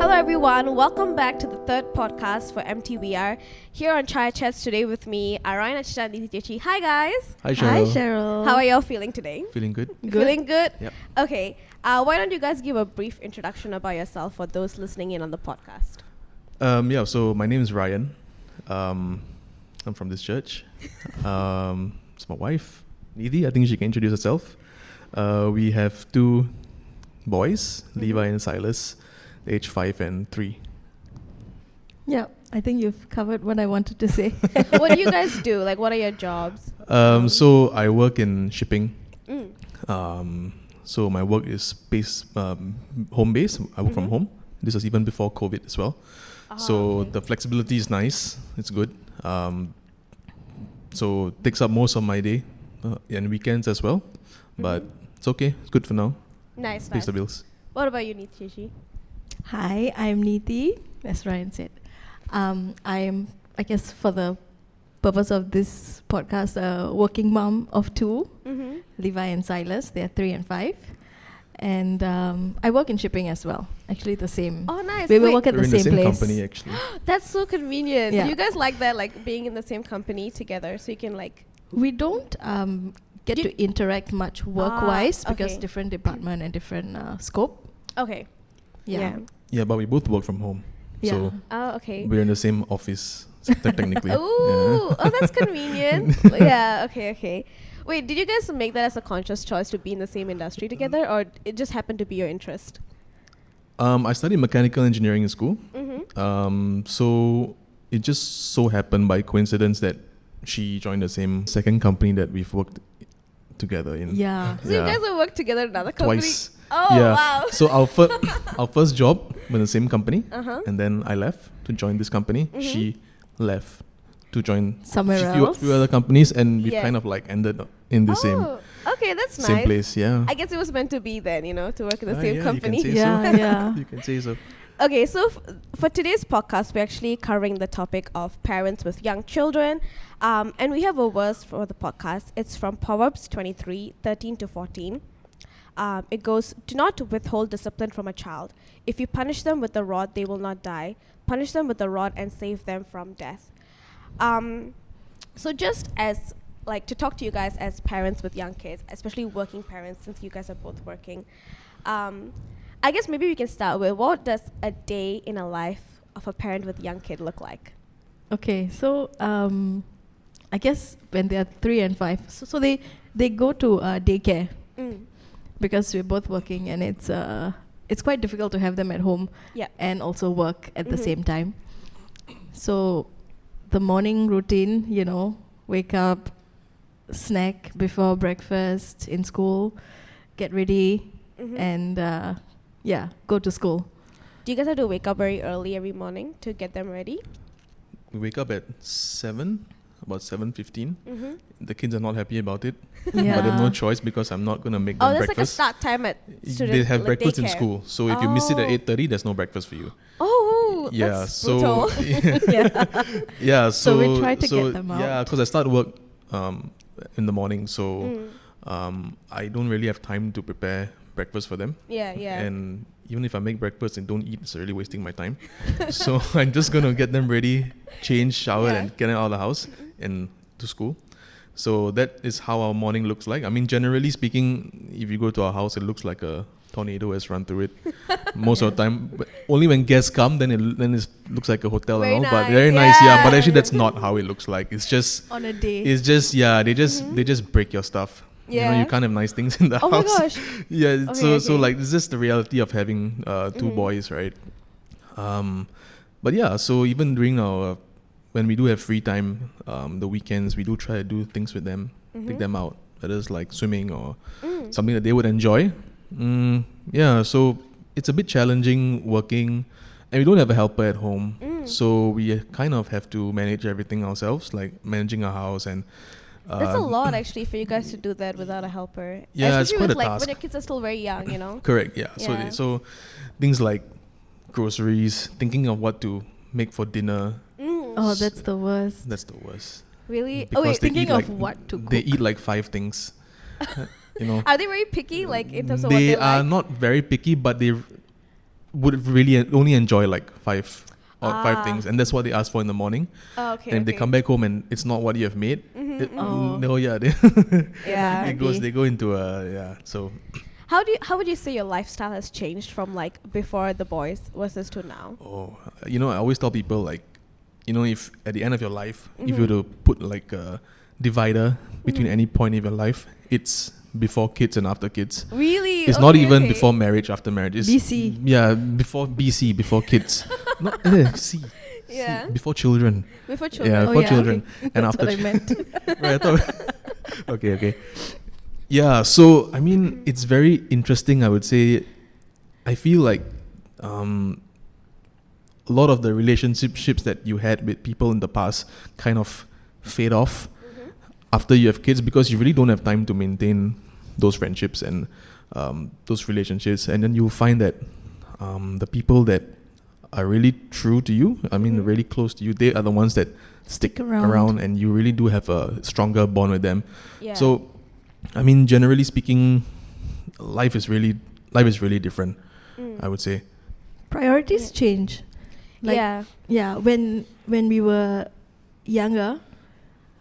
Hello everyone, welcome back to the third podcast for MTVR. Here on Chai Chats today with me, Arayan and Neethi. Hi guys. Hi Cheryl. Hi Cheryl. How are y'all feeling today? Feeling good? Feeling good? Yep. Okay, why don't you guys give a brief introduction about yourself for those listening in on the podcast? So my name is Ryan. I'm from this church. It's my wife, Neethi. I think she can introduce herself. We have two boys, Levi and Silas, age 5 and 3. Yeah, I think you've covered what I wanted to say. What do you guys do? Like, what are your jobs? So I work in shipping. Mm. So my work is home-based. I work from home. This was even before COVID as well. So okay. the flexibility is nice. It's good. So it takes up most of my day and weekends as well. But it's okay. It's good for now. Nice. Pays the bills. What about you, Neethi? Hi, I'm Neethi, as Ryan said. I'm, I guess, for the purpose of this podcast, a working mom of 2, Levi and Silas. They're 3 and 5. And I work in shipping as well. Actually, the same. Oh, nice. We will Wait, work at We're the in the same same place. company, actually. That's so convenient. Yeah. Do you guys like that, like being in the same company together so you can like... We don't get to interact much work-wise because okay. different department and different scope. Okay. Yeah. Yeah, but we both work from home. Yeah. So Oh, okay. we're in the same office, technically. Ooh, oh, that's convenient. Yeah, okay. Wait, did you guys make that as a conscious choice to be in the same industry together, or it just happened to be your interest? I studied mechanical engineering in school. Mm-hmm. So it just so happened by coincidence that she joined the same second company that we've worked together in. Yeah. So you guys have worked together in another company? Twice. Oh, Yeah. wow. So our first job was the same company, Uh-huh. and then I left to join this company. Mhm. She left to join Somewhere few else. other companies, and we Yeah. kind of like ended up in the same Okay, that's same nice. place. Yeah. I guess it was meant to be then, to work in the Ah, same yeah, company. You can say Yeah, so. yeah. You can say so. Okay, so for today's podcast, we're actually covering the topic of parents with young children. And we have a verse for the podcast. It's from Proverbs 23, 13 to 14. It goes, "Do not withhold discipline from a child. If you punish them with the rod, they will not die. Punish them with the rod and save them from death." So just as, to talk to you guys as parents with young kids, especially working parents, since you guys are both working, I guess maybe we can start with, what does a day in a life of a parent with young kid look like? Okay, so I guess when they are 3 and 5, so they go to daycare because we're both working, and it's quite difficult to have them at home Yeah. and also work at the same time. So the morning routine, wake up, snack before breakfast in school, get ready, and go to school. Do you guys have to wake up very early every morning to get them ready? We wake up at 7, about 7:15. Mm-hmm. The kids are not happy about it, Yeah. but they have no choice because I'm not gonna make Oh, them there's like a breakfast. start time at student They have like breakfast in daycare. school, so if you miss it at Oh. 8:30, there's no breakfast for you. Oh, Yeah, that's so brutal. Yeah. yeah, So we try to get them Yeah, out. because I start work in the morning, so Mm. I don't really have time to prepare breakfast for them. Yeah. And even if I make breakfast and don't eat, it's really wasting my time. So I'm just gonna get them ready, change, shower, Yeah. and get them out of the house and to school. So that is how our morning looks like. I mean, generally speaking, if you go to our house, it looks like a tornado has run through it most of the time. But only when guests come, then it looks like a hotel Very and all. But nice, very nice, yeah. But yeah. actually, that's not how it looks like. It's just, On a day. they just break your stuff. Yeah. You can't have nice things in the Oh my house. gosh. Yeah, Okay, so okay. like this is the reality of having two boys, right? But yeah, so even during our when we do have free time, the weekends, we do try to do things with them, take them out, whether it's like swimming or something that they would enjoy. Yeah, so it's a bit challenging working, and we don't have a helper at home, so we kind of have to manage everything ourselves, like managing our house and. That's a lot actually for you guys to do that without a helper. Yeah, it's Especially quite with a like task. when your kids are still very young, Correct, yeah. Yeah. So things like groceries, thinking of what to make for dinner, Oh, that's the worst. that's the worst. Really? Because Oh wait, they thinking eat of like, what to They cook. eat like 5 things. Are are they very picky, like in terms of what they they are like? not very picky, but would really only enjoy like five Ah. things, and that's what they ask for in the morning. Oh, okay. And if they come back home and it's not what you have made, Oh. no, yeah, they, Yeah. they go into a So How would you say your lifestyle has changed from like before the boys versus to now? I always tell people like, if at the end of your life, if you were to put like a divider between any point in your life, it's before kids and after kids. Really? It's not even before marriage, after marriage. It's BC. Yeah, before BC, before kids. Not C. Yeah. C, before children. Before children. Yeah, Oh, before yeah, children. okay. And That's after what I meant. Right, I thought okay. Yeah, so I mean it's very interesting, I would say. I feel like a lot of the relationships that you had with people in the past kind of fade off after you have kids, because you really don't have time to maintain those friendships and those relationships. And then you'll find that the people that are really true to you, I mean really close to you, they are the ones that stick around, and you really do have a stronger bond with them. Yeah. So I mean, generally speaking, life is really different, I would say. Priorities change. Like, yeah. when we were younger,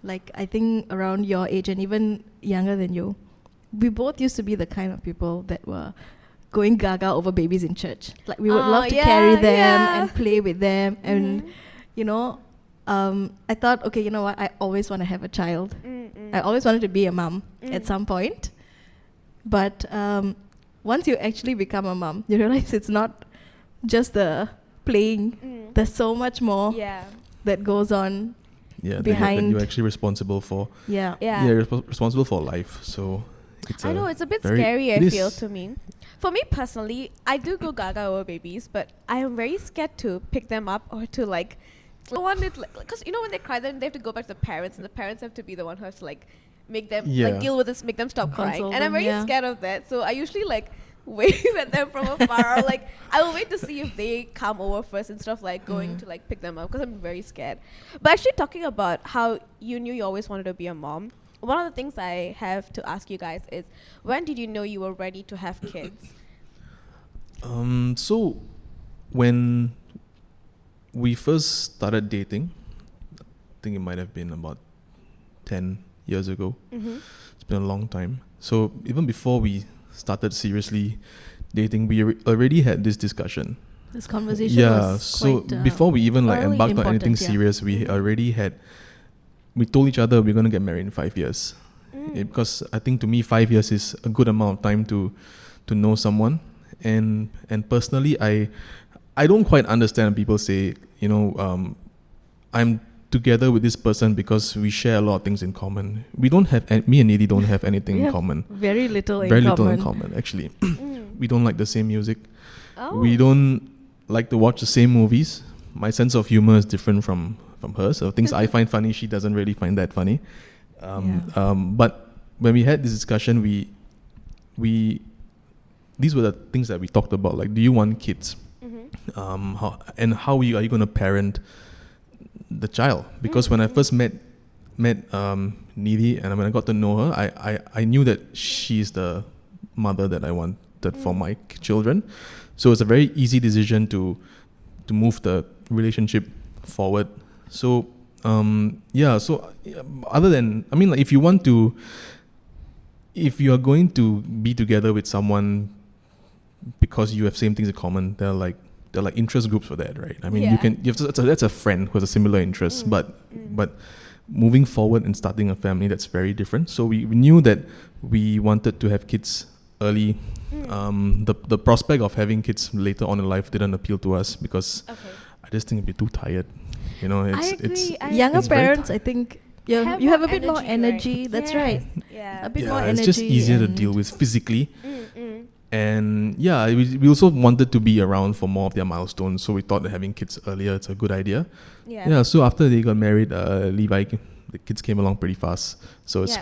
like I think around your age and even younger than you, we both used to be the kind of people that were going gaga over babies in church. Like we would love to carry them and play with them, and I thought, okay, you know what? I always want to have a child. I always wanted to be a mom at some point. But once you actually become a mom, you realize it's not just the playing. There's so much more that goes on. Yeah, behind. that you're actually responsible for. Yeah. You're responsible for life. So I know it's a bit scary. I feel to me. For me personally, I do go gaga over babies, but I am very scared to pick them up or to like. Because when they cry, then they have to go back to the parents, and the parents have to be the one who has to like make them like deal with this, make them stop crying. Console And I'm them, very scared of that. So I usually like wave at them from afar, or like I will wait to see if they come over first instead of like going to like pick them up, because I'm very scared. But actually, talking about how you knew you always wanted to be a mom, one of the things I have to ask you guys is, when did you know you were ready to have kids? So when we first started dating, I think it might have been about 10 years ago. It's been a long time. So even before we started seriously dating, we already had this discussion. This conversation was so quite, before we even like embarked on anything important, serious, we told each other we're going to get married in 5 years. Because I think to me 5 years is a good amount of time to know someone. And personally, I don't quite understand when people say, I'm together with this person because we share a lot of things in common. We don't have, me and Neethi don't have anything in common. Very little in common, actually. We don't like the same music. Oh. We don't like to watch the same movies. My sense of humor is different from hers. So things I find funny, she doesn't really find that funny. But when we had this discussion, these were the things that we talked about. Like, do you want kids? How are you going to parent the child? Because when I first met Neethi, and when I got to know her, I knew that she's the mother that I wanted for my children. So it's a very easy decision to move the relationship forward. So other than, I mean, like, if you are going to be together with someone because you have same things in common, they're like interest groups for that, right? I mean, that's a friend who has a similar interest, but moving forward and starting a family, that's very different. So we knew that we wanted to have kids early. The prospect of having kids later on in life didn't appeal to us, because I just think it'd be too tired. I agree. Younger it's very parents, I think you have a bit more energy. Right? That's right. Yeah. A bit more energy. It's just easier to deal with physically. And we also wanted to be around for more of their milestones, so we thought that having kids earlier, it's a good idea. So after they got married, Levi, the kids came along pretty fast. So it's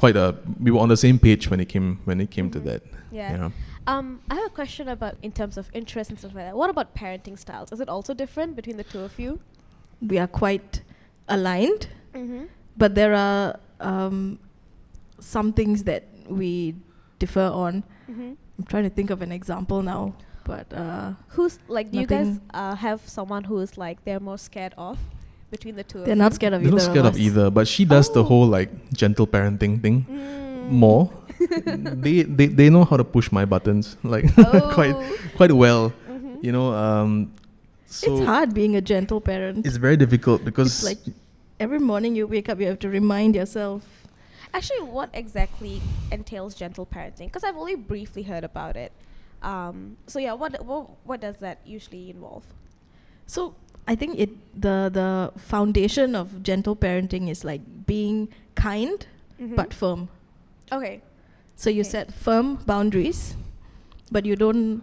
we were on the same page when it came to that. I have a question about, in terms of interest and stuff like that, what about parenting styles? Is it also different between the two of you? We are quite aligned, but there are some things that we differ on. I'm trying to think of an example now. But Who's like? Do you guys Nothing. have someone who is like they're more scared of between the two? they're of not you? scared of They're either not scared of us. either, but she does the Oh. whole like gentle parenting thing Mm. more. they know how to push my buttons like Oh. quite well. Mhm. You know, so It's hard being a gentle parent. It's very difficult because It's like every morning you wake up, you have to remind yourself. Actually, what exactly entails gentle parenting? Because I've only briefly heard about it. So yeah, what does that usually involve? So I think the foundation of gentle parenting is like being kind Mhm. but firm. Okay. So you Okay. set firm boundaries, but you don't,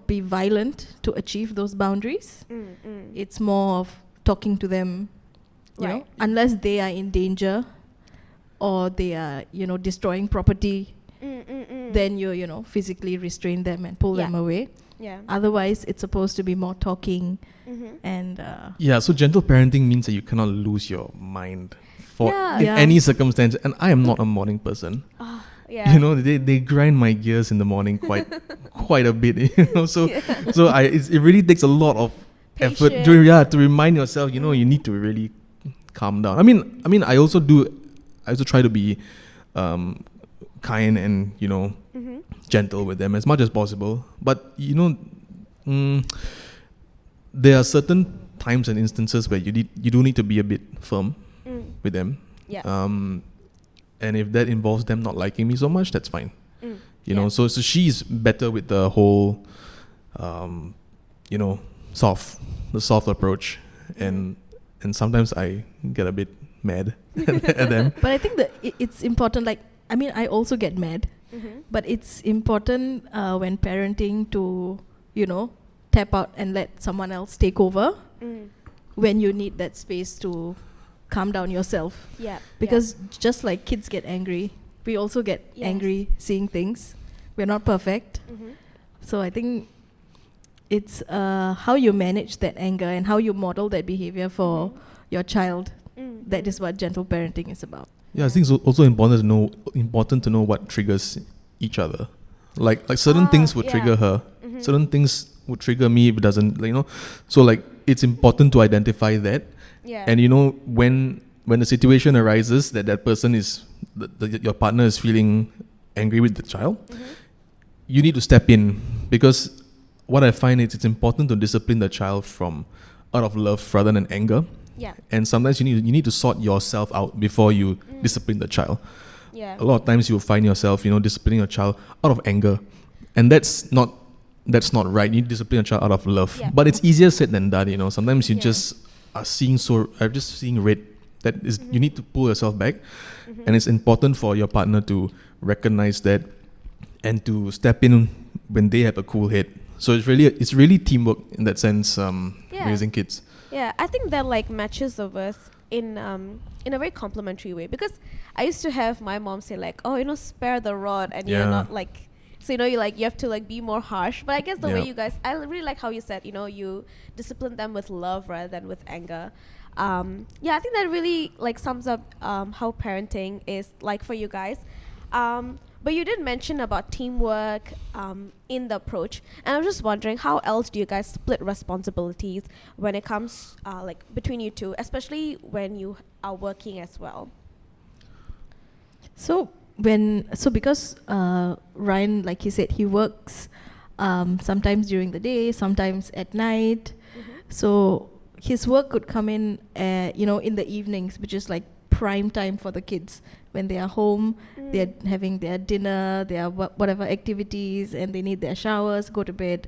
be violent to achieve those boundaries. Mm. It's more of talking to them, Right. unless they are in danger or they are, destroying property, then you physically restrain them and pull them Yeah. away. Yeah. Otherwise, it's supposed to be more talking Mhm. and yeah, so gentle parenting means that you cannot lose your mind for Yeah. in Yeah. any circumstance. And I am not a morning person. Oh, yeah. You know, they grind my gears in the morning quite a bit. So Yeah. so it really takes a lot of effort to remind yourself. You need to really calm down. I mean, I also try to be kind and Mhm. gentle with them as much as possible. But there are certain times and instances where you do need to be a bit firm Mm. with them. Yeah. And if that involves them not liking me so much, that's fine. Mm. You know, so she's better with the whole, the soft approach, and sometimes I get a bit mad at them. but I think that it's important. Like, I mean, I also get mad, Mhm. but it's important when parenting to, tap out and let someone else take over Mm. when you need that space to calm down yourself. Yeah. Because just like kids get angry, we also get Yes. angry seeing things. We're not perfect. Yeah. Mhm. So I think it's how you manage that anger and how you model that behavior for Mhm. your child. Mm. That is what gentle parenting is about. Yeah, I think it's also important to know what triggers each other. Like certain things would yeah. trigger her, Mhm. certain things would trigger me if it doesn't. So like it's important to identify that, Yeah. and when the situation arises that person is your partner is feeling angry with the child, Mhm. you need to step in, because what I find is it's important to discipline the child from out of love rather than anger. Yeah. And sometimes you need to sort yourself out before you discipline the child. Yeah. A lot of times you'll find yourself, disciplining your child out of anger, and that's not right. You need to discipline your child out of love, Yeah. but it's easier said than done. Sometimes you Yeah. just are just seeing red. That is, you need to pull yourself back, Mhm. and it's important for your partner to recognize that and to step in when they have a cool head. So it's really teamwork in that sense. Yeah. Raising kids. Yeah, I think that like matches the verse in a very complimentary way, because I used to have my mom say like, oh, spare the rod, and you're Yeah. not like, so you have to like be more harsh. But I guess the way Yeah. you guys, I really like how you said, you discipline them with love rather than with anger. Yeah, I think that really like sums up how parenting is like for you guys. But you did mention about teamwork in the approach, and I was just wondering, how else do you guys split responsibilities when it comes like between you two, especially when you are working as well? So because Ryan, like he said, he works sometimes during the day, sometimes at night. So his work could come in, in the evenings, which is like prime time for the kids. When they are home, they're having their dinner, their whatever activities, and they need their showers, go to bed.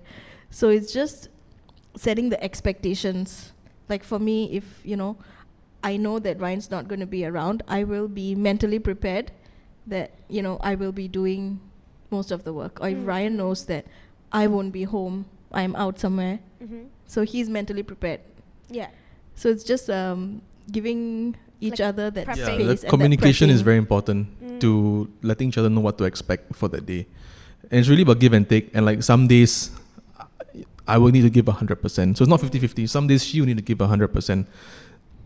So it's just setting the expectations. Like for me, if, I know that Ryan's not going to be around, I will be mentally prepared that, I will be doing most of the work. Or if Ryan knows that I won't be home, I'm out somewhere, so he's mentally prepared. Yeah. So it's just giving each Like other that prepping. space. Yeah, and that communication is prepping. very important to letting each other know what to expect for that day. And it's really about give and take. And like some days, I will need to give 100%. So it's not 50-50. Some days she will need to give 100%.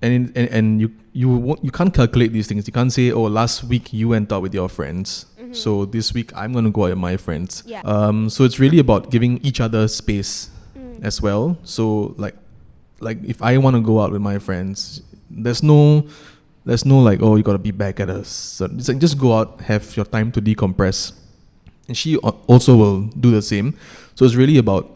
and you can't calculate these things. You can't say, oh, last week you went out with your friends, so this week I'm gonna go out with my friends. Yeah. So it's really about giving each other space as well. So like if I want to go out with my friends, there's no like, oh, you gotta be back at us. It's like just go out, have your time to decompress, and she also will do the same. So it's really about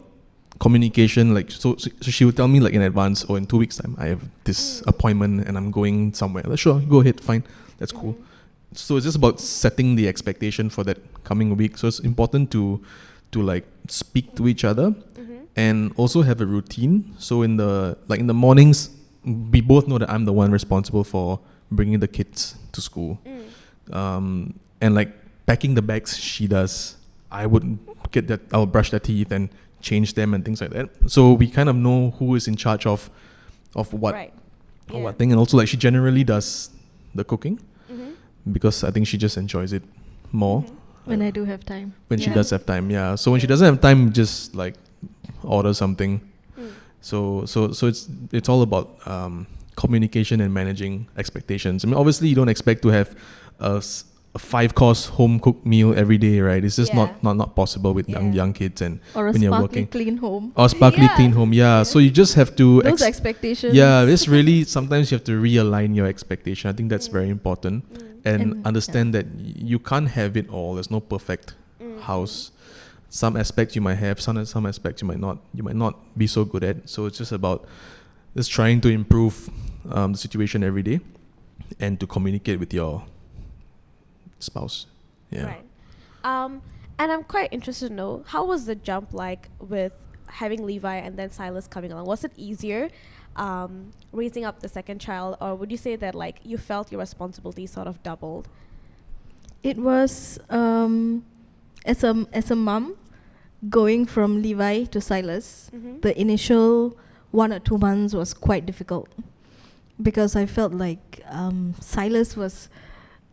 communication. Like so she would tell me like in advance, or in 2 weeks time I have this appointment and I'm going somewhere. Like, sure, go ahead, fine, that's cool. So it's just about setting the expectation for that coming week. So it's important to like speak to each other and also have a routine. So in the mornings, we both know that I'm the one responsible for bringing the kids to school, and like packing the bags she does. I would I'll brush their teeth and change them and things like that. So we kind of know who is in charge of what, or what thing. And also like she generally does the cooking, because I think she just enjoys it more. When I do have time. When she does have time, yeah. So when she doesn't have time, just like order something. So it's all about communication and managing expectations. I mean, obviously you don't expect to have a 5-course home cooked meal every day, right? It's just not possible with young kids, and or a when you're sparkly working. clean home. Or sparkly clean home, yeah. So you just have to Those expectations. Yeah, it's really sometimes you have to realign your expectation. I think that's very important, and understand that you can't have it all. There's no perfect house. Some aspects you might have, some aspects you might not. You might not be so good at. So it's just about just trying to improve the situation every day, and to communicate with your spouse. Yeah. Right. And I'm quite interested to know, how was the jump like with having Levi and then Silas coming along? Was it easier raising up the second child, or would you say that like you felt your responsibility sort of doubled? It was as a mom, going from Levi to Silas, the initial 1 or 2 months was quite difficult, because I felt like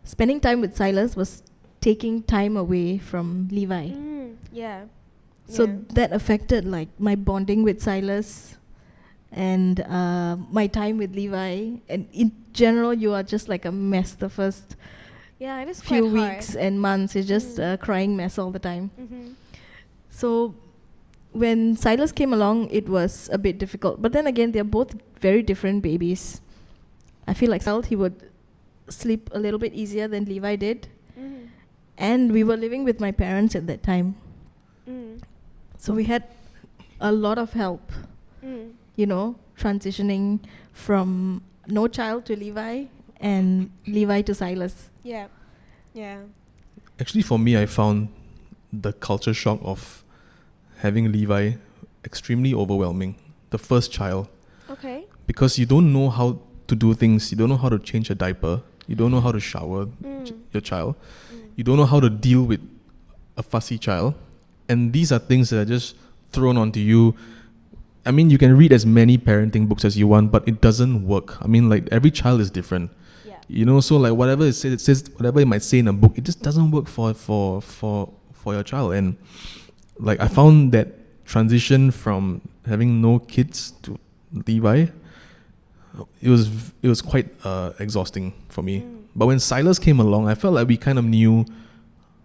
spending time with Silas was taking time away from Levi. So that affected like my bonding with Silas and my time with Levi. And in general, you are just like a mess the first it is few quite hard. weeks and months. It's just a crying mess all the time. So when Silas came along, it was a bit difficult. But then again, they're both very different babies. I feel like he would sleep a little bit easier than Levi did. And we were living with my parents at that time. So we had a lot of help, transitioning from no child to Levi and Levi to Silas. Yeah. Actually, for me, I found the culture shock of having Levi extremely overwhelming. The first child. Okay. Because you don't know how to do things. You don't know how to change a diaper. You don't know how to shower your child. You don't know how to deal with a fussy child. And these are things that are just thrown onto you. I mean, you can read as many parenting books as you want, but it doesn't work. I mean, like, every child is different. So like whatever it says whatever it might say in a book, it just doesn't work for your child. And like I found that transition from having no kids to Levi, it was quite exhausting for me. But when Silas came along, I felt like we kind of knew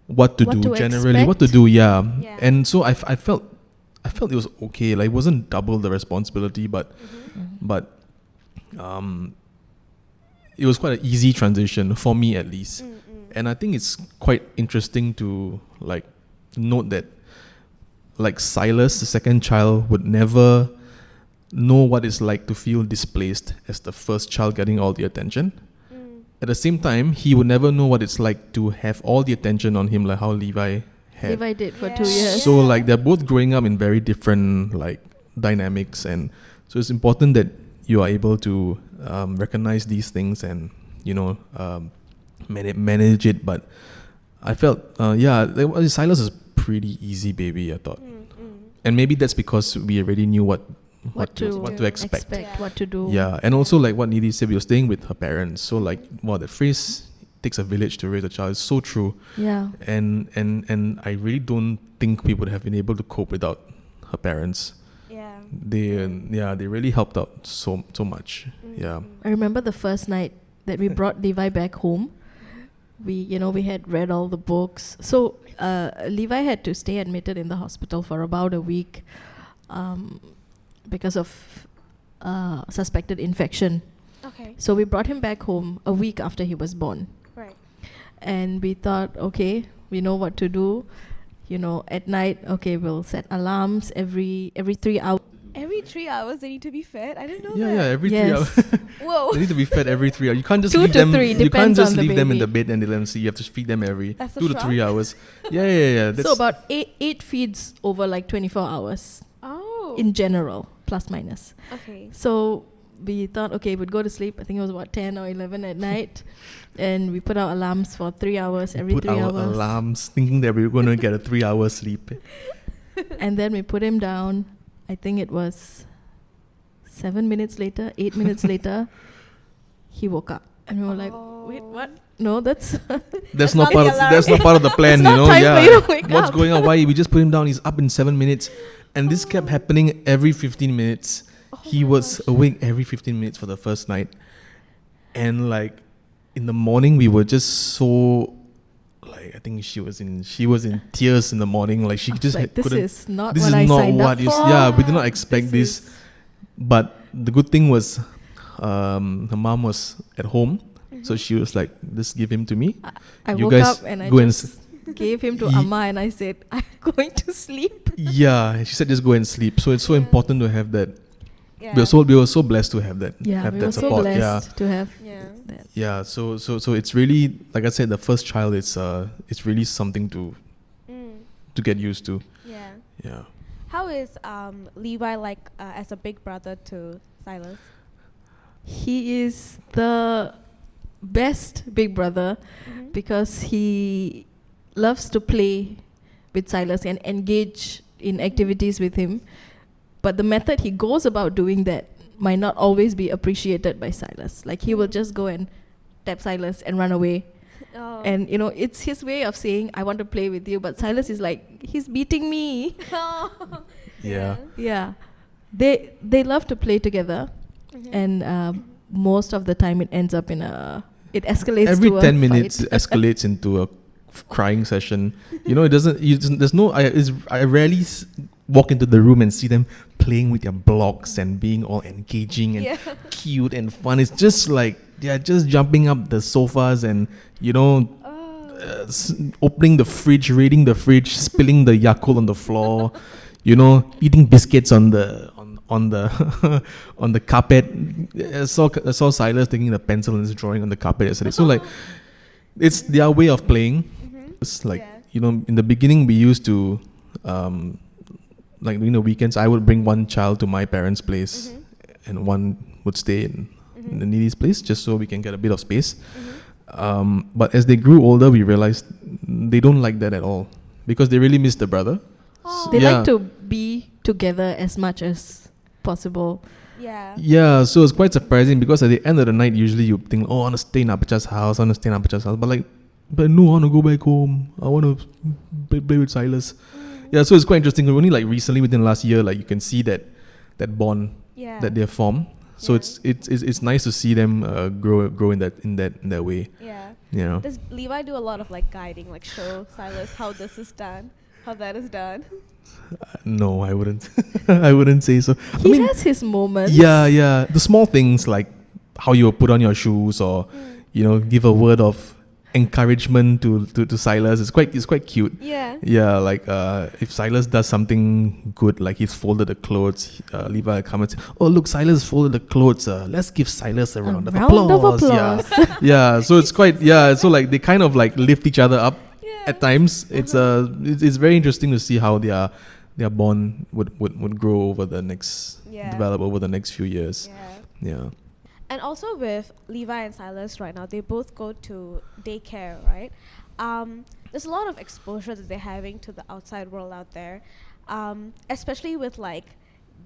what to do generally, what to do, and so I felt it was okay. Like, it wasn't double the responsibility, but it was quite an easy transition for me, at least. And I think it's quite interesting to like note that like Silas, the second child, would never know what it's like to feel displaced as the first child getting all the attention. At the same time, he would never know what it's like to have all the attention on him, like how Levi had. Levi did for 2 years. So like they're both growing up in very different like dynamics, and so it's important that you are able to recognize these things and manage it. But I felt Silas is pretty easy baby, I thought. And maybe that's because we already knew what to expect. What to do. Yeah, and also like what Neethi said, we were staying with her parents. So like, the phrase "takes a village to raise a child" is so true. Yeah. And I really don't think we would have been able to cope without her parents. Yeah. They really helped out so much. Yeah. I remember the first night that we brought Levi back home. We had read all the books. So Levi had to stay admitted in the hospital for about a week because of suspected infection. Okay. So we brought him back home a week after he was born. Right. And we thought, okay, we know what to do. At night, okay, we'll set alarms every 3 hours. Every 3 hours they need to be fed? I didn't know Yeah, that. every 3 Yes. hours. Whoa. They need to be fed every 3 hours. You can't just 2 leave to them. 3, You can't depends just on the leave them in baby. the bed and they let them see. You have to feed them every That's a 2 to 3 shock. hours. Yeah. So about eight feeds over like 24 hours Oh. in general, plus minus. Okay. So we thought, okay, we'd go to sleep. I think it was about 10 or 11 at night. And we put our alarms for 3 hours, every Put 3 our hours. alarms, thinking that we were going to get a 3 hour sleep. And then we put him down. I think it was 7 minutes later, 8 minutes later, he woke up. And we were like, wait, what? No, that's That's not not part the of alarm. that's not part of the plan, It's not time for you to wake What's up. going on? Why we just put him down? He's up in 7 minutes, and this kept happening every 15 minutes. He my was gosh. awake every 15 minutes for the first night, and like in the morning we were just so like I think she was in tears in the morning. Like she just like, this couldn't. is not This what is I not signed what up you. for. Yeah, we did not expect this. is- But the good thing was, her mom was at home, so she was like, "Just give him to me." I You woke guys up and I go and just gave him to Ye- Amma and I said, I'm going to sleep. Yeah, she said, "Just go and sleep." So it's so Yeah. important to have that. Yeah. We were so blessed to have that. Yeah, have we that were so support. blessed to have Yeah. that. Yeah. So it's really, like I said, the first child. It's really something to get used to. Yeah. Yeah. How is Levi like as a big brother to Silas? He is the best big brother because he loves to play with Silas and engage in activities with him. But the method he goes about doing that might not always be appreciated by Silas. Like he will just go and tap Silas and run away. Oh. And it's his way of saying, I want to play with you. But Silas is like, he's beating me. Yeah. Yeah. They love to play together. And most of the time it ends up in it escalates Every to a 10 minutes fight. it escalates into a crying session. It doesn't. There's no. I rarely walk into the room and see them playing with their blocks and being all engaging and Yeah. cute and fun. It's just like they're just jumping up the sofas and opening the fridge, raiding the fridge, spilling the Yakult on the floor. Eating biscuits on the on the carpet. I saw Silas taking the pencil and just drawing on the carpet yesterday. So like, it's their way of playing. It's like in the beginning we used to, like during the weekends I would bring one child to my parents' place, and one would stay in the Neethi's place just so we can get a bit of space. But as they grew older, we realized they don't like that at all because they really miss the brother. They like to be together as much as possible. Yeah. Yeah, so it's quite surprising because at the end of the night, usually you think, oh, I want to stay in Apacha's house, but no, I want to go back home. I want to play with Silas. Yeah, so it's quite interesting. Only like recently, within the last year, like you can see that bond Yeah. that they formed. So Yeah. it's nice to see them grow in that way. Yeah. Yeah. Does Levi do a lot of like guiding, like show Silas how this is done, how that is done? No, I wouldn't. I wouldn't say so. He has his moments. Yeah. The small things like how you put on your shoes or give a word of encouragement to Silas. It's quite cute. Yeah. Yeah, like if Silas does something good, like he's folded the clothes, Levi will come and say, "Oh, look, Silas folded the clothes. Let's give Silas a round of applause." Yeah, yeah. So it's quite So like they kind of like lift each other up at times. It's very interesting to see how their bond would grow over the next develop over the next few years. Yeah. And also with Levi and Silas right now, they both go to daycare, right? There's a lot of exposure that they're having to the outside world out there, especially with like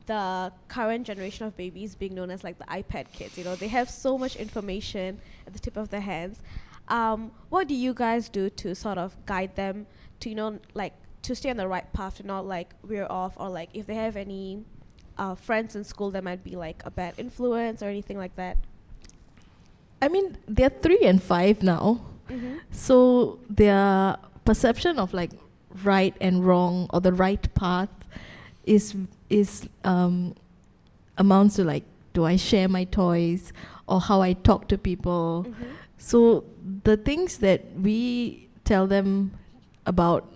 the current generation of babies being known as like the iPad kids. They have so much information at the tip of their hands. What do you guys do to sort of guide them to, like to stay on the right path, to not like veer off, or like if they have any friends in school that might be like a bad influence or anything like that? I mean, they're 3 and 5 now. Mm-hmm. So their perception of like right and wrong or the right path is amounts to like, do I share my toys or how I talk to people? Mm-hmm. So the things that we tell them about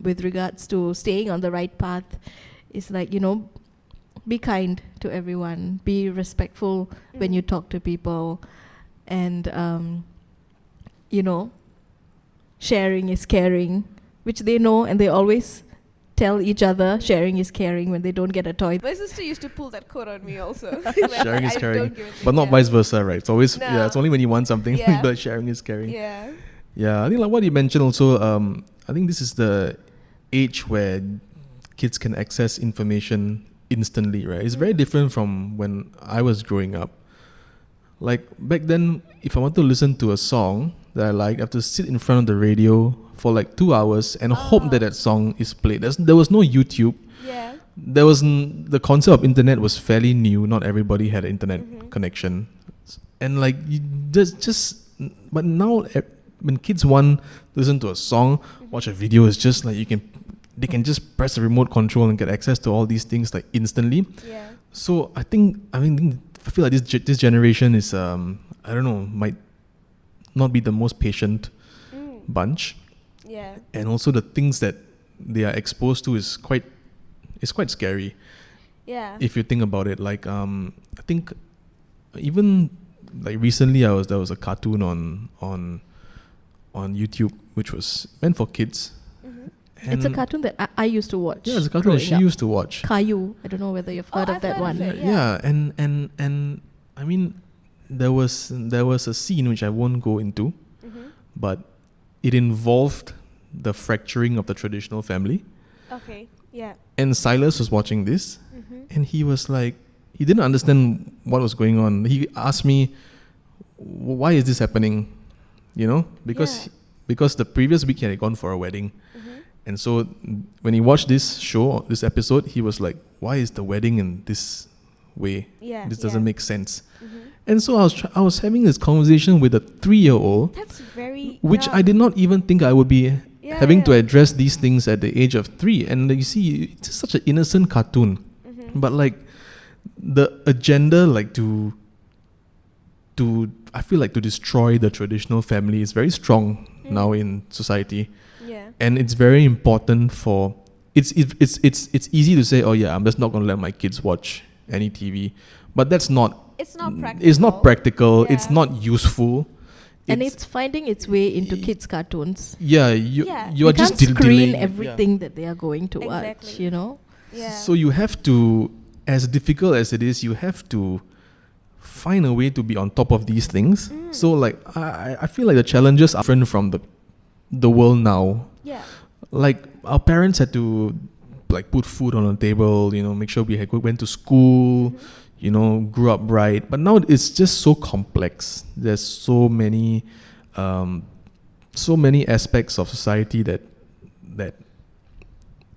with regards to staying on the right path is like, be kind to everyone, be respectful when you talk to people, and sharing is caring, which they know, and they always tell each other sharing is caring when they don't get a toy. My sister used to pull that quote on me also. Sharing is caring, but not vice versa, right? It's always it's only when you want something, but sharing is caring. Yeah. Yeah, I think like what you mentioned also. I think this is the age where kids can access information instantly, right? It's very different from when I was growing up. Like back then, if I want to listen to a song that I like, I have to sit in front of the radio for like 2 hours and hope that song is played. There was no YouTube. Yeah. There was the concept of internet was fairly new. Not everybody had an internet connection, and like you just. But now, when kids want to listen to a song, watch a video, it's just like they can just press the remote control and get access to all these things like instantly. Yeah. So I feel like this generation is might not be the most patient bunch. Yeah. And also the things that they are exposed to is quite scary. Yeah. If you think about it, like I think even like recently there was a cartoon on YouTube which was meant for kids. Mm-hmm. It's a cartoon that I used to watch. Yeah, it's a cartoon that she used to watch. Caillou. I don't know whether you've heard of that one. Yeah, and I mean there was a scene which I won't go into, but it involved the fracturing of the traditional family. Okay. Yeah. And Silas was watching this, and he was like, he didn't understand what was going on. He asked me, "Why is this happening?" Because the previous week he had gone for a wedding, and so when he watched this episode, he was like, "Why is the wedding in this way? This doesn't make sense." And so I was having this conversation with a 3-year-old. That's very which young. I did not even think I would be having to address these things at the age of 3. And you see, it's just such an innocent cartoon, but like the agenda, like to I feel like to destroy the traditional family is very strong now in society. Yeah. And it's very important for it's easy to say, oh yeah, I'm just not going to let my kids watch any TV, but that's not. It's not practical. It's not practical. Yeah. It's not useful. And it's finding its way into kids' cartoons. Yeah, you are just can't screen delaying everything that they are going to watch. Yeah. So you have to, as difficult as it is, you have to find a way to be on top of these things. So like I feel like the challenges are different from the world now. Yeah. Like our parents had to like put food on the table, make sure we went to school, grew up right. But now it's just so complex. There's so many aspects of society that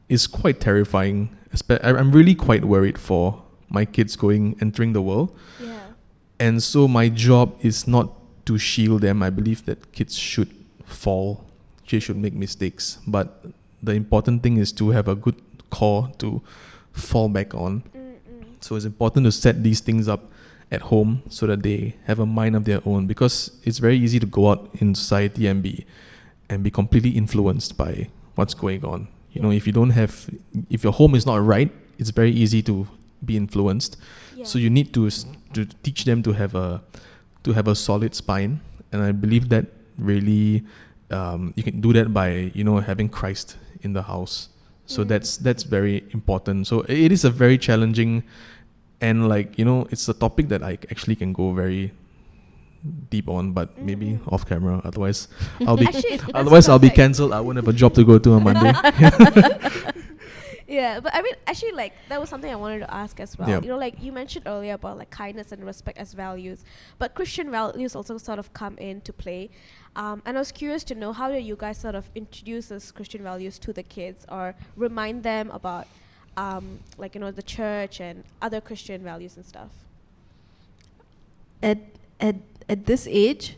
is quite terrifying. I'm really quite worried for my kids entering the world. Yeah. And so my job is not to shield them. I believe that kids should fall. They should make mistakes. But the important thing is to have a good core to fall back on. So it's important to set these things up at home so that they have a mind of their own, because it's very easy to go out in society and be completely influenced by what's going on. If your home is not right, it's very easy to be influenced. Yeah. So you need to teach them to have a solid spine, and I believe that really you can do that by having Christ in the house. So that's very important. So it is a very challenging, and it's a topic that I actually can go very deep on, but maybe off camera. Otherwise, I'll be cancelled. I won't have a job to go to on Monday. Yeah, but I mean, actually, that was something I wanted to ask as well. Yeah. You mentioned earlier about kindness and respect as values, but Christian values also sort of come into play. And I was curious to know, how do you guys sort of introduce those Christian values to the kids or remind them about like, you know, the church and other Christian values and stuff? At this age,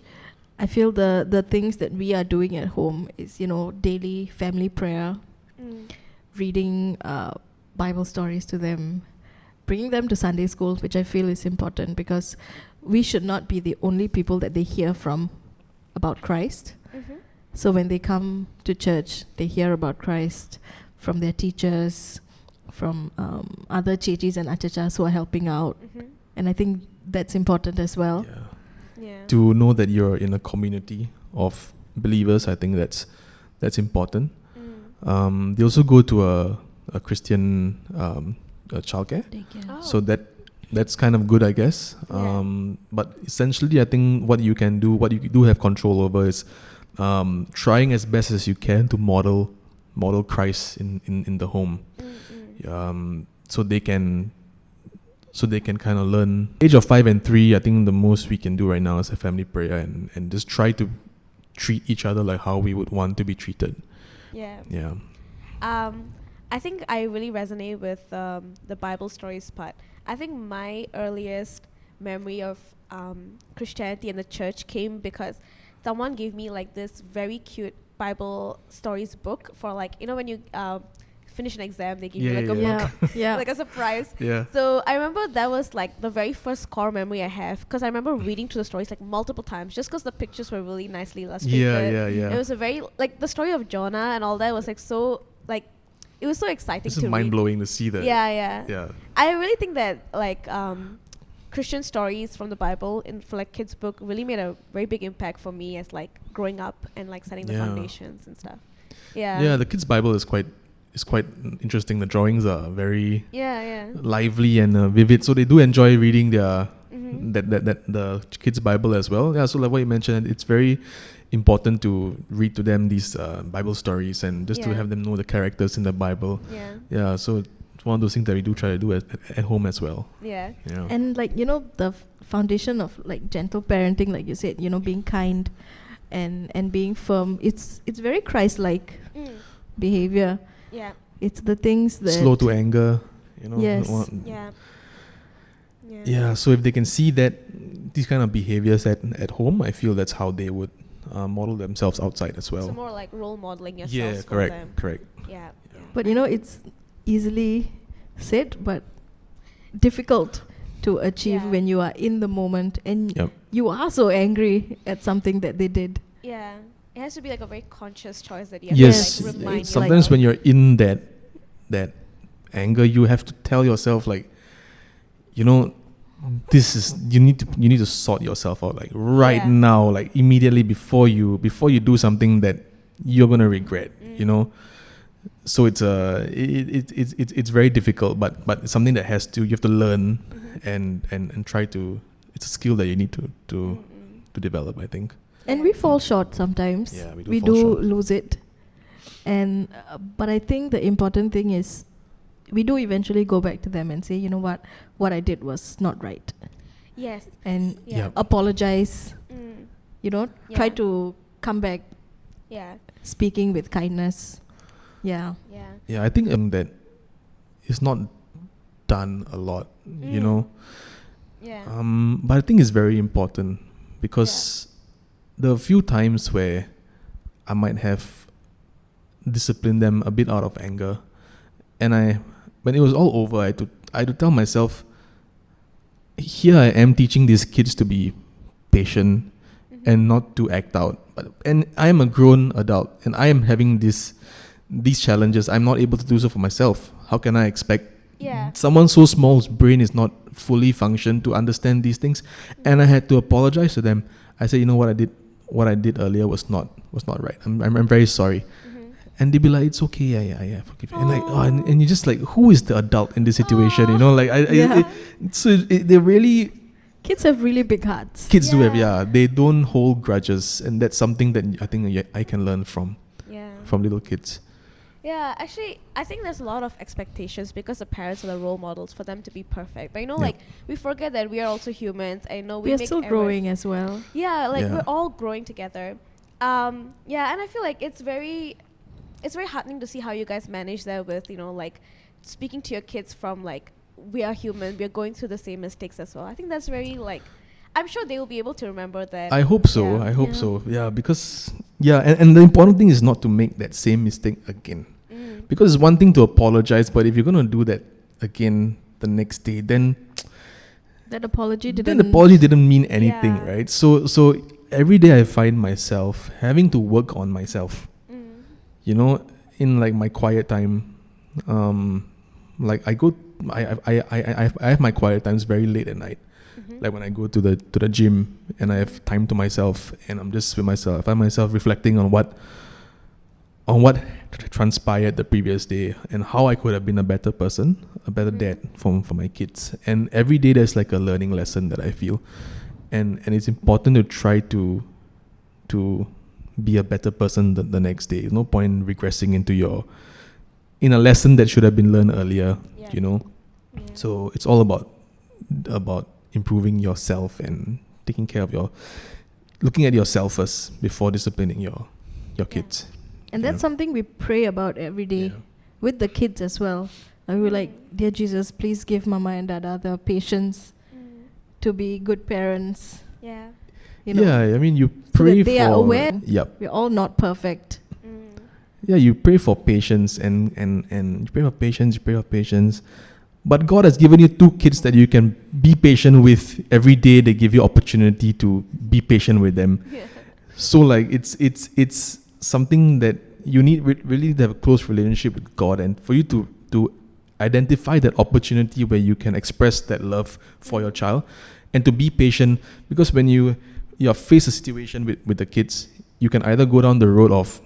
I feel the things that we are doing at home is, you know, daily family prayer, reading Bible stories to them, bringing them to Sunday school, which I feel is important because we should not be the only people that they hear from about Christ. So when they come to church, they hear about Christ from their teachers, from other chechis and achachas who are helping out. And I think that's important as well. Yeah. To know that you're in a community of believers, I think that's important. They also go to a Christian childcare, Daycare. so that's kind of good, I guess. But essentially, I think what you do have control over is trying as best as you can to model Christ in the home, so they can kind of learn. Age of 5 and 3, I think the most we can do right now is a family prayer and just try to treat each other like how we would want to be treated. Yeah. I think I really resonate with the Bible stories part. I think my earliest memory of Christianity and the church came because someone gave me like this very cute Bible stories book for, like, you know, when you finish an exam, they give you like a book, like a surprise. So I remember that was like the very first core memory I have, because I remember reading through the stories like multiple times just because the pictures were really nicely illustrated. It was a very, like, the story of Jonah and all that was like so, like, it was so exciting This to is mind blowing to see that. Yeah. I really think that like Christian stories from the Bible for like kids' book really made a very big impact for me as like growing up and like setting the foundations and stuff. Yeah, the kids' Bible is quite interesting. The drawings are very lively and vivid, so they do enjoy reading their that the kids' Bible as well. So like what you mentioned, it's very important to read to them these Bible stories and just to have them know the characters in the Bible. So it's one of those things that we do try to do at home as well. And like, you know, the foundation of like gentle parenting, like you said, you know, being kind and being firm, it's very Christ-like behavior. It's the things that slow to anger, you know. So if they can see that these kind of behaviors at home, I feel that's how they would model themselves outside as well. So more like role modeling yourself. Correct. But you know, it's easily said but difficult to achieve when you are in the moment and you are so angry at something that they did. It has to be like a very conscious choice that you have to like remind yourself. Sometimes when you're in that anger, you have to tell yourself, like, you know, this is you need to sort yourself out, like right now, like immediately before you do something that you're gonna regret, you know. So it's very difficult, but it's something that you have to learn and try to. It's a skill that you need to develop, I think. And we fall short sometimes. We do lose it. And but I think the important thing is we do eventually go back to them and say, you know what I did was not right. And apologize. You know, try to come back. Speaking with kindness. I think that is not done a lot, you know. But I think it's very important because there are a few times where I might have disciplined them a bit out of anger, and when it was all over, I had to tell myself, here I am teaching these kids to be patient and not to act out. And I am a grown adult, and I am having these challenges. I'm not able to do so for myself. How can I expect someone so small whose brain is not fully functioned to understand these things? And I had to apologize to them. I said, you know, what I did earlier was not right. I'm very sorry. And they'd be like, it's okay, yeah, forgive me. And like, and you're just like, who is the adult in this situation? You know, like they're really. Kids have really big hearts. Kids do have, they don't hold grudges, and that's something that I think I can learn from little kids. Actually, I think there's a lot of expectations because the parents are the role models for them to be perfect. But you know, like, we forget that we are also humans. I know we are make still growing as well. We're all growing together. And I feel like it's very heartening to see how you guys manage that with, you know, like speaking to your kids from like, we are human, we are going through the same mistakes as well. I think that's very like, I'm sure they will be able to remember that. I hope so. Yeah. I hope so. Yeah, because and the important thing is not to make that same mistake again. Because it's one thing to apologize, but if you're gonna do that again the next day, then That apology didn't. mean anything, Yeah. right? So every day I find myself having to work on myself. You know, in like my quiet time, like I have my quiet times very late at night. Like when I go to the gym and I have time to myself and I'm just with myself, I find myself reflecting on what transpired the previous day and how I could have been a better person, a better dad for my kids. And every day there's like a learning lesson that I feel, and it's important to try to be a better person the next day. No point regressing in a lesson that should have been learned earlier. Yeah. You know, Yeah. so it's all about improving yourself and taking care of looking at yourself first before disciplining your kids. And that's something we pray about every day Yeah. with the kids as well. And we're like, dear Jesus, please give Mama and Dada the patience to be good parents. Yeah. You know, Yeah, I mean, you so pray that they for. are aware. Yep. We're all not perfect. Yeah, you pray for patience and you pray for patience, you pray for patience. But God has given you 2 kids that you can be patient with every day. They give you opportunity to be patient with them. Yeah. So like it's something that you need really to have a close relationship with God, and for you to identify that opportunity where you can express that love for your child and to be patient, because when you face a situation with the kids, you can either go down the road of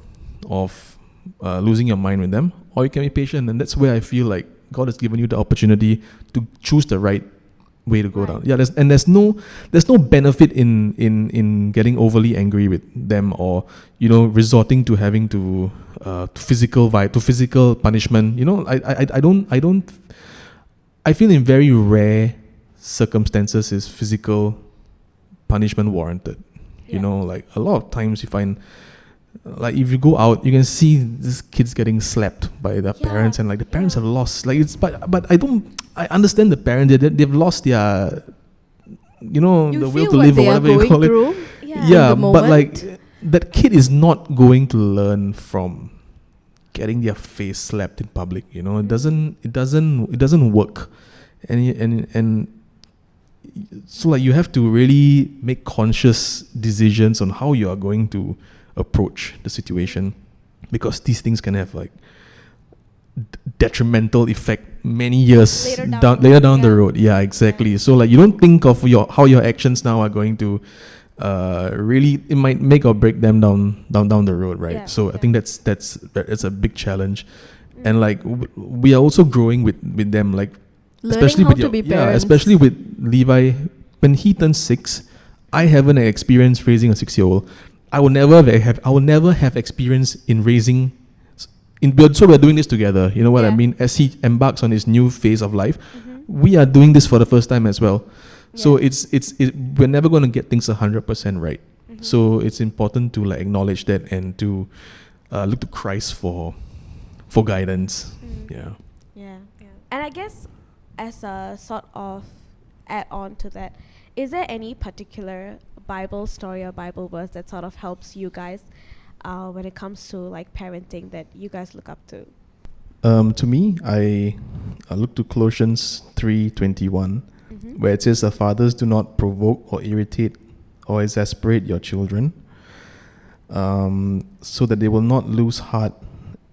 losing your mind with them, or you can be patient. And that's where I feel like God has given you the opportunity to choose the right way to go down. Yeah, there's no benefit in getting overly angry with them, or resorting to having to physical punishment. I feel in very rare circumstances is physical punishment warranted. Like a lot of times you find, like if you go out, you can see these kids getting slapped by their parents, and like the parents have lost. Like but I understand the parents. They've lost their, the will to live, or whatever you call it. Yeah, but like that kid is not going to learn from getting their face slapped in public. It doesn't work, and so like you have to really make conscious decisions on how you are going to approach the situation, because these things can have like detrimental effect many years later down the road. Yeah, exactly. Yeah. So like you don't think of how your actions now are going to really, it might make or break them down the road, right? Yeah, so I think that's a big challenge. And like we are also growing with them, like learning especially with Levi. When he turns 6, I haven't experienced raising a 6-year-old. I will never have experience in raising. So we're doing this together. You know what I mean? As he embarks on his new phase of life, we are doing this for the first time as well. Yeah. So we're never going to get things 100% right. So it's important to like acknowledge that and to look to Christ for guidance. Yeah. And I guess as a sort of add on to that, is there any particular Bible story or Bible verse that sort of helps you guys when it comes to like parenting that you guys look up to? To me, I look to Colossians 3:21, where it says, "Fathers, do not provoke or irritate or exasperate your children, so that they will not lose heart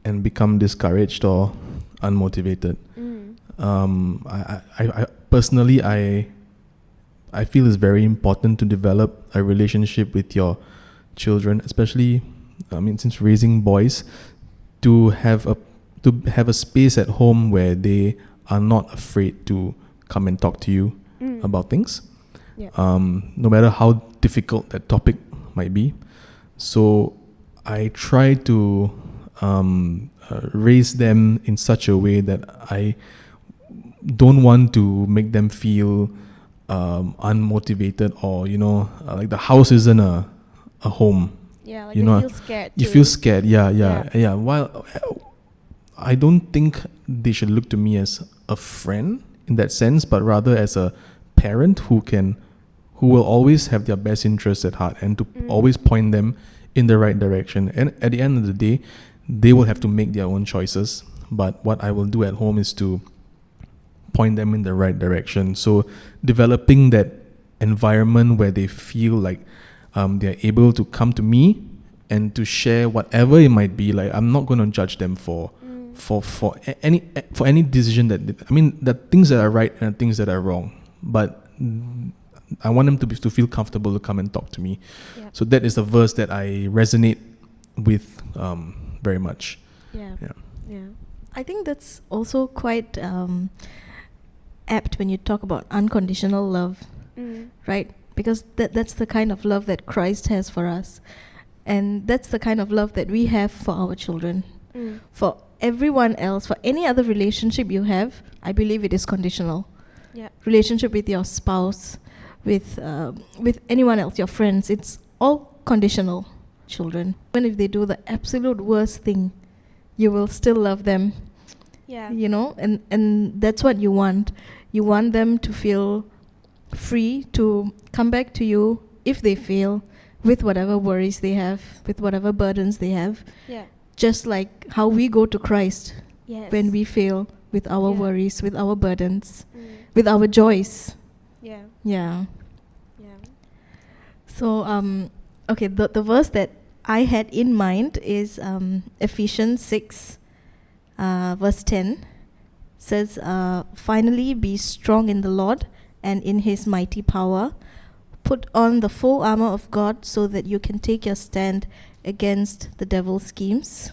and become discouraged or unmotivated." I personally, I feel it's very important to develop a relationship with your children, especially, since raising boys, to have a space at home where they are not afraid to come and talk to you about things, no matter how difficult that topic might be. So I try to raise them in such a way that I don't want to make them feel unmotivated, or like the house isn't a home. Yeah, like they feel scared. You feel scared. Yeah. While I don't think they should look to me as a friend in that sense, but rather as a parent who will always have their best interests at heart and to always point them in the right direction. And at the end of the day, they will have to make their own choices. But what I will do at home is to point them in the right direction. So developing that environment where they feel like they're able to come to me and to share whatever it might be. Like, I'm not going to judge them for any decision the things that are right and things that are wrong. But I want them to feel comfortable to come and talk to me. Yeah. So that is a verse that I resonate with very much. Yeah. I think that's also quite apt when you talk about unconditional love, right? Because that's the kind of love that Christ has for us. And that's the kind of love that we have for our children. For everyone else, for any other relationship you have, I believe it is conditional. Yeah. Relationship with your spouse, with anyone else, your friends, it's all conditional. Children, even if they do the absolute worst thing, you will still love them. Yeah. You know, and that's what you want. You want them to feel free to come back to you if they fail, with whatever worries they have, with whatever burdens they have. Yeah. Just like how we go to Christ when we fail with our worries, with our burdens, with our joys. Yeah. Yeah. Yeah. So, okay, the verse that I had in mind is Ephesians 6, verse 10. Says, finally be strong in the Lord and in his mighty power. Put on the full armor of God so that you can take your stand against the devil's schemes.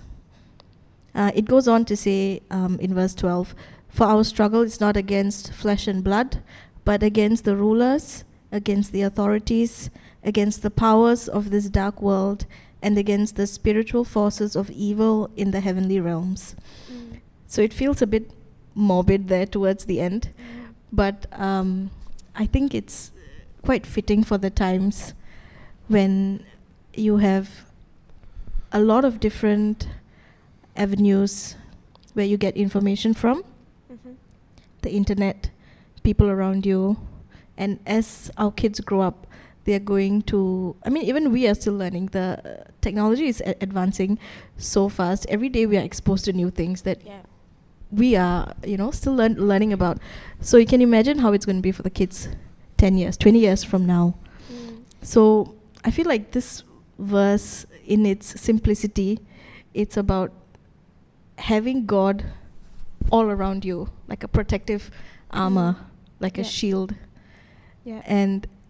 It goes on to say in verse 12, for our struggle is not against flesh and blood, but against the rulers, against the authorities, against the powers of this dark world, and against the spiritual forces of evil in the heavenly realms. So it feels a bit morbid there towards the end, but I think it's quite fitting for the times when you have a lot of different avenues where you get information from, the internet, people around you, and as our kids grow up, they're going to, even we are still learning. The technology is advancing so fast. Every day we are exposed to new things that we are, still learning about. So you can imagine how it's going to be for the kids 10 years, 20 years from now. So I feel like this verse, in its simplicity, it's about having God all around you, like a protective armor, like a shield. Yeah.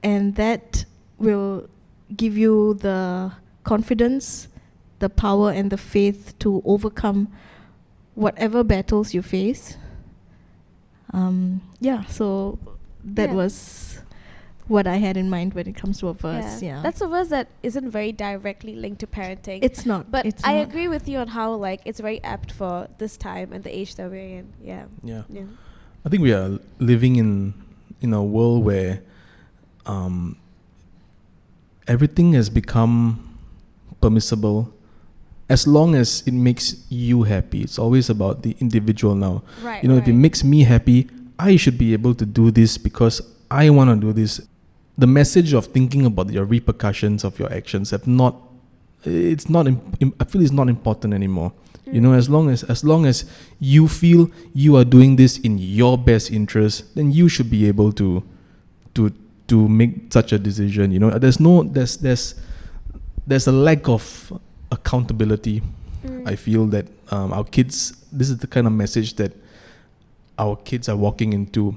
And that will give you the confidence, the power, and the faith to overcome whatever battles you face. So that was what I had in mind when it comes to a verse. Yeah. That's a verse that isn't very directly linked to parenting. It's not. But it's I not. agree with you on how it's very apt for this time and the age that we're in. Yeah. I think we are living in a world where everything has become permissible as long as it makes you happy. It's always about the individual now. Right. If it makes me happy, I should be able to do this because I want to do this. The message of thinking about your repercussions of your actions I feel it's not important anymore. As long as you feel you are doing this in your best interest, then you should be able to make such a decision. There's a lack of accountability. I feel that our kids, this is the kind of message that our kids are walking into.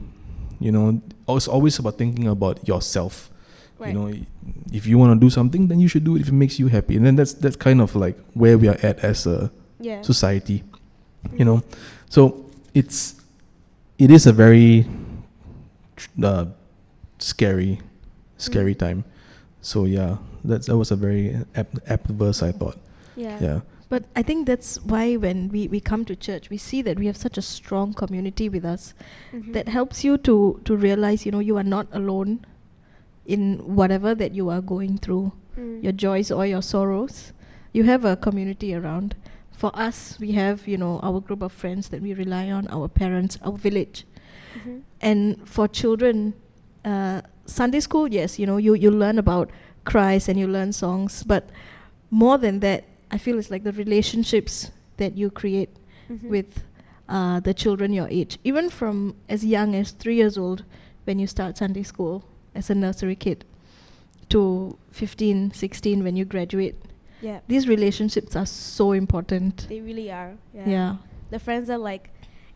It's always about thinking about yourself. Right. If you want to do something, then you should do it if it makes you happy. And then that's kind of like where we are at as a society. So it is a very scary time. So that was a very apt verse, I thought. Yeah. But I think that's why when we come to church, we see that we have such a strong community with us that helps you to realize, you are not alone in whatever that you are going through, your joys or your sorrows. You have a community around. for us, we have, our group of friends that we rely on, our parents, our village. Mm-hmm. And for children, Sunday school, yes, you learn about Christ and you learn songs. But more than that, I feel it's like the relationships that you create Mm-hmm. with the children your age. Even from as young as 3 years old, when you start Sunday school as a nursery kid, to 15, 16 when you graduate. Yeah. These relationships are so important. They really are. Yeah. The friends are like,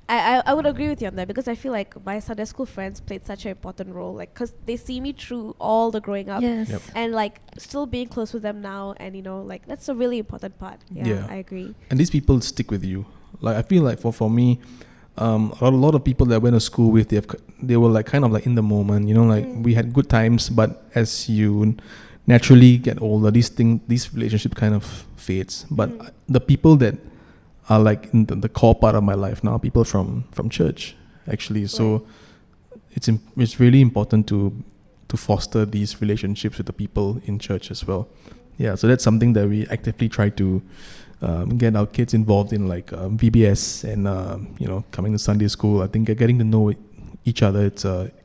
I would agree with you on that, because I feel like my Sunday school friends played such an important role, like, because they see me through all the growing up. Yes. Yep. And like still being close with them now, and like that's a really important part. Yeah. I agree. And these people stick with you. Like I feel like for me, a lot of people that I went to school with, they were like kind of like in the moment, like we had good times, but as you naturally get older, these relationships kind of fades. But the people that are like in the core part of my life now, people from church actually. So it's really important to foster these relationships with the people in church as well. Yeah, so that's something that we actively try to get our kids involved in, like VBS and coming to Sunday school. I think getting to know each other,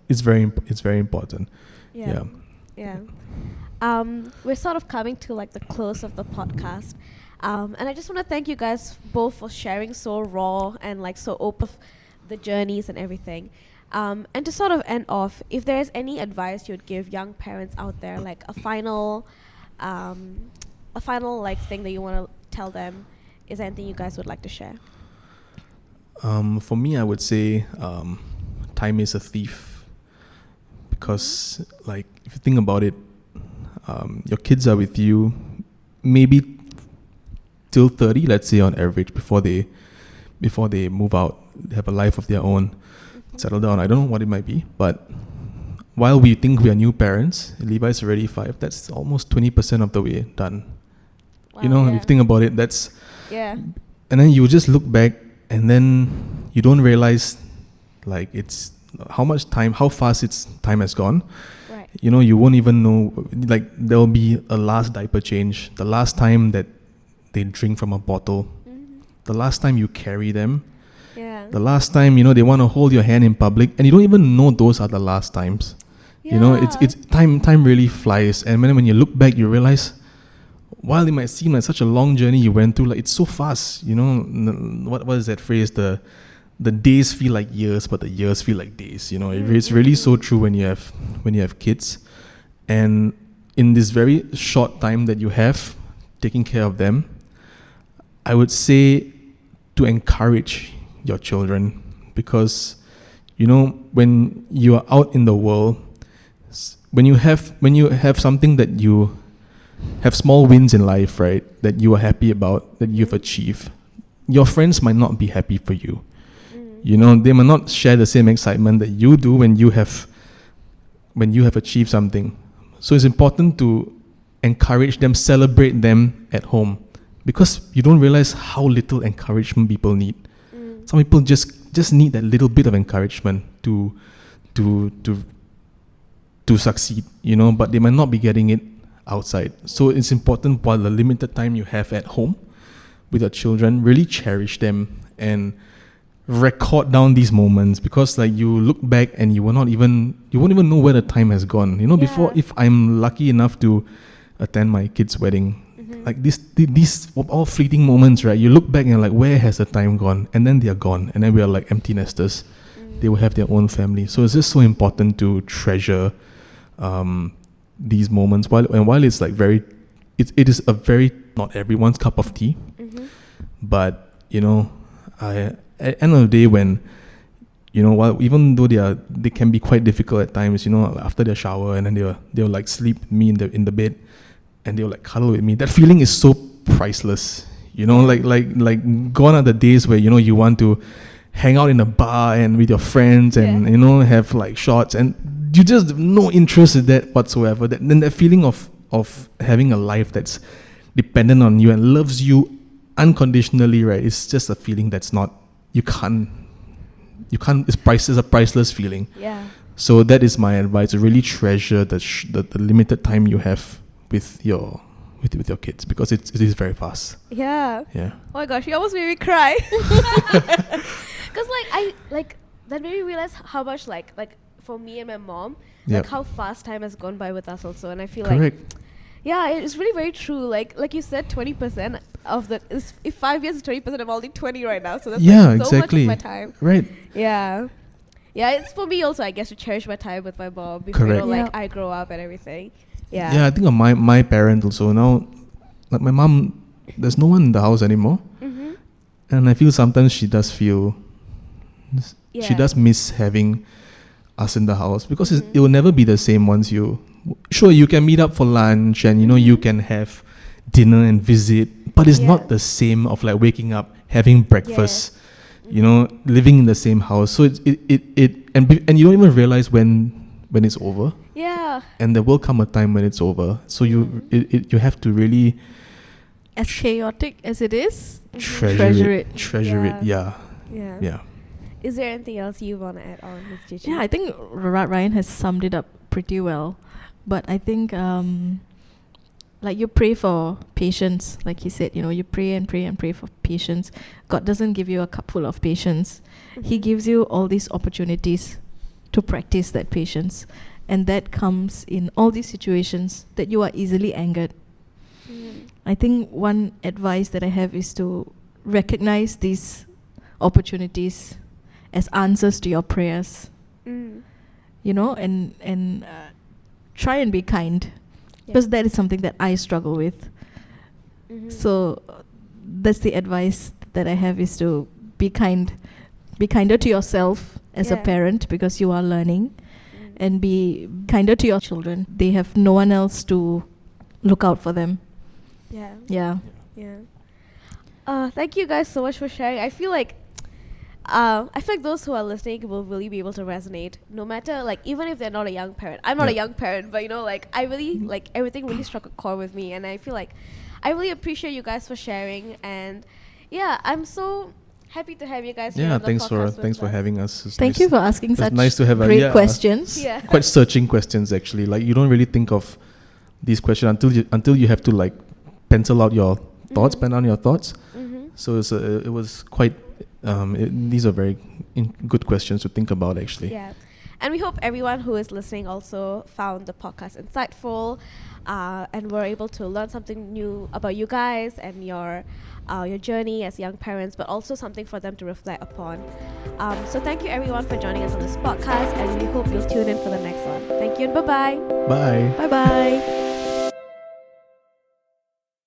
it's very important. Yeah. We're sort of coming to like the close of the podcast, and I just want to thank you guys both for sharing so raw and like so open the journeys and everything. And to sort of end off, if there is any advice you'd give young parents out there, like a final like thing that you want to tell them, is there anything you guys would like to share? For me, I would say time is a thief, because like if you think about it, your kids are with you maybe till 30, let's say on average, before they move out, they have a life of their own, settle down. I don't know what it might be, but while we think we are new parents, Levi's already 5. That's almost 20% of the way done. Wow, If you think about it, that's and then you just look back, and then you don't realize like it's how fast time has gone. Right. You won't even know, like there'll be a last diaper change, the last time that they drink from a bottle, the last time you carry them, the last time they want to hold your hand in public, and you don't even know those are the last times. It's time really flies, and when you look back, you realize, while it might seem like such a long journey you went through, like it's so fast. What is that phrase? The days feel like years, but the years feel like days. It's really so true when you have kids, and in this very short time that you have taking care of them, I would say to encourage your children, because when you are out in the world, when you have something that you have, small wins in life, right, that you are happy about, that you've achieved, your friends might not be happy for you. They might not share the same excitement that you do when you have achieved something. So it's important to encourage them, celebrate them at home, because you don't realize how little encouragement people need. Some people just need that little bit of encouragement to succeed, but they might not be getting it outside. So it's important, while the limited time you have at home with your children, really cherish them and record down these moments, because like you look back and you won't even know where the time has gone. Before, if I'm lucky enough to attend my kid's wedding, like these all fleeting moments, right? You look back and you're like, where has the time gone? And then they're gone, and then we are like empty nesters. They will have their own family. So it's just so important to treasure these moments. While it's like it is a very not everyone's cup of tea, but at the end of the day, when while even though they can be quite difficult at times, after their shower, and then they'll like sleep with me in the bed, and they'll like cuddle with me. That feeling is so priceless. Like gone are the days where you want to hang out in a bar and with your friends and have like shots, and you just have no interest in that whatsoever. Then that feeling of having a life that's dependent on you and loves you unconditionally, right? It's just a feeling that's not, you can't. It's a priceless feeling. Yeah. So that is my advice: to really treasure the limited time you have with your with your kids, because it is very fast. Yeah. Yeah. Oh my gosh, you almost made me cry. Because that made me realize how much like for me and my mom, Yep. how fast time has gone by with us also, and I feel Correct. yeah, it's really very true. Like you said, 20% of the if 5 years is 20%, I'm only 20 right now, so that's Yeah, so exactly. much of my time. Right. Yeah. Yeah, it's for me also, I guess, to cherish my time with my mom before Correct. Yeah. I grow up and everything. Yeah. Yeah, I think of my parent also now. Like my mom, there's no one in the house anymore, Mm-hmm. and I feel sometimes she does feel, Yeah. she does miss having us in the house, because Mhm. it will never be the same once you. Sure, you can meet up for lunch and you Mhm. can have dinner and visit, but it's Yeah. not the same of like waking up, having breakfast, living in the same house. So and you don't even realize when it's over, Yeah. and there will come a time when it's over. So you have to really As chaotic as it is, treasure it. Yeah. Yeah. Yeah. Is there anything else you want to add on, Ms. Gigi? yeah, I think Ryan has summed it up pretty well. But I think, like you pray for patience, like he said, you pray and pray and pray for patience. God doesn't give you a cup full of patience. He Mhm. gives you all these opportunities to practice that patience. And that comes in all these situations that you are easily angered. Mhm. I think one advice that I have is to recognize these opportunities as answers to your prayers, Mm. and try and be kind, Yeah. because that is something that I struggle with. Mhm. So that's the advice that I have, is to be kind, be kinder to yourself as a Yeah. parent, because you are learning, Mm. and be kinder to your children. They have no one else to look out for them. Yeah. Yeah. Yeah. Thank you guys so much for sharing. I feel like those who are listening will really be able to resonate, no matter even if they're not a young parent. I'm not a Yeah. young parent, but I really everything really struck a chord with me, and I feel like I really appreciate you guys for sharing. And yeah, I'm so happy to have you guys here Yeah, on the podcast thanks for with us. having us. It's Thank nice. you for asking It's such nice to have great questions. Yeah. quite searching questions, actually. Like, you don't really think of these questions until you have to pencil out your thoughts, Mhm. pen down your thoughts. Mm-hmm. So it was quite. These are very good questions to think about, actually. Yeah. And we hope everyone who is listening also found the podcast insightful, and were able to learn something new about you guys and your journey as young parents, but also something for them to reflect upon. So thank you everyone for joining us on this podcast, and we hope you'll tune in for the next one. Thank you and bye-bye. Bye. Bye-bye.